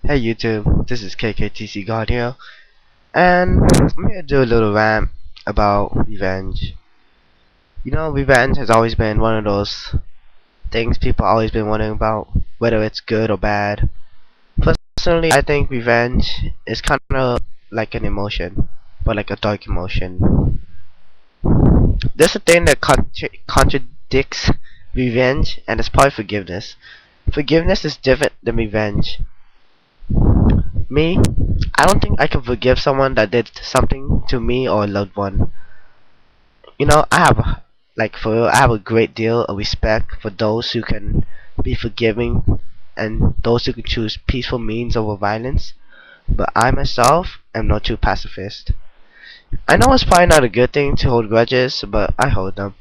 Hey YouTube, this is kktcguard here, and I'm here to do a little rant about revenge. You know, revenge has always been one of those things people always been wondering about, whether it's good or bad. Personally, I think revenge is kind of like an emotion, but like a dark emotion. There's a thing that contradicts revenge, and it's probably forgiveness. Forgiveness is different than revenge. Me, I don't think I can forgive someone that did something to me or a loved one. You know, I have, like, for real, I have a great deal of respect for those who can be forgiving and those who can choose peaceful means over violence. But I myself am not too pacifist. I know it's probably not a good thing to hold grudges, but I hold them.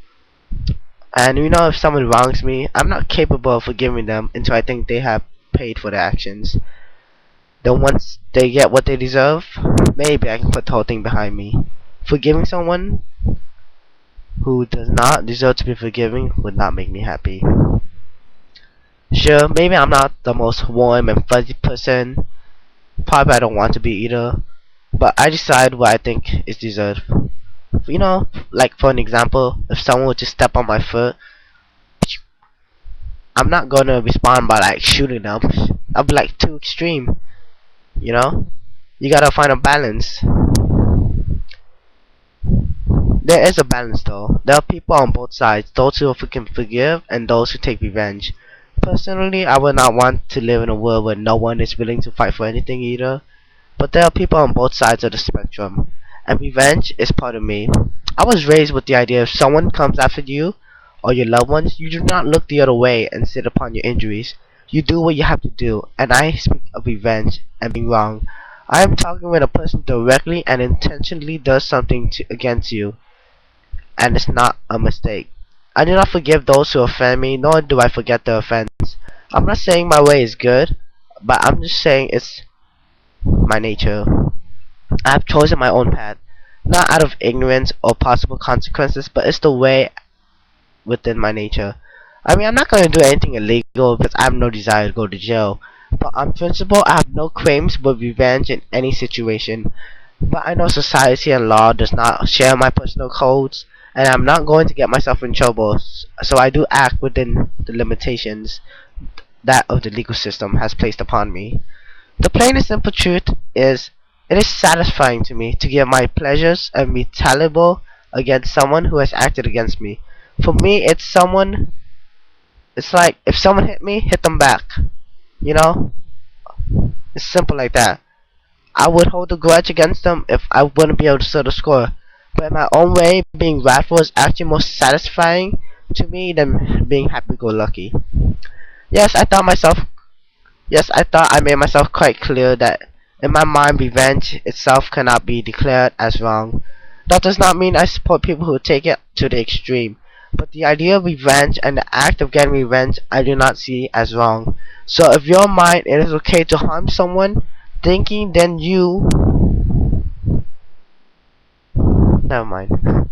And you know, if someone wrongs me, I'm not capable of forgiving them until I think they have paid for their actions. Then once they get what they deserve, maybe I can put the whole thing behind me. Forgiving someone who does not deserve to be forgiven would not make me happy. Sure, maybe I'm not the most warm and fuzzy person. Probably I don't want to be either. But I decide what I think is deserved. You know, like for an example, if someone would just step on my foot, I'm not gonna respond by like shooting them. I'll be like too extreme. You know, you gotta find a balance. There is a balance though. There are people on both sides, those who can forgive and those who take revenge. Personally, I would not want to live in a world where no one is willing to fight for anything either. But there are people on both sides of the spectrum, and revenge is part of me. I was raised with the idea if someone comes after you or your loved ones, you do not look the other way and sit upon your injuries. You do what you have to do, and I speak of revenge and being wrong. I am talking when a person directly and intentionally does something against you, and it's not a mistake. I do not forgive those who offend me, nor do I forget their offense. I'm not saying my way is good, but I'm just saying it's my nature. I have chosen my own path, not out of ignorance or possible consequences, but it's the way within my nature. I mean, I'm not going to do anything illegal because I have no desire to go to jail. But on principle, I have no claims with revenge in any situation. But I know society and law does not share my personal codes, and I'm not going to get myself in trouble. So I do act within the limitations that of the legal system has placed upon me. The plain and simple truth is, it is satisfying to me to give my pleasures and retaliable against someone who has acted against me. For me, it's like if someone hit me, hit them back. You know? It's simple like that. I would hold a grudge against them if I wouldn't be able to settle the score. But in my own way, being wrathful is actually more satisfying to me than being happy-go-lucky. Yes, I thought myself Yes, I thought I made myself quite clear that in my mind revenge itself cannot be declared as wrong. That does not mean I support people who take it to the extreme, but the idea of revenge and the act of getting revenge I do not see as wrong. So if your mind it is okay to harm someone, thinking then you... Never mind.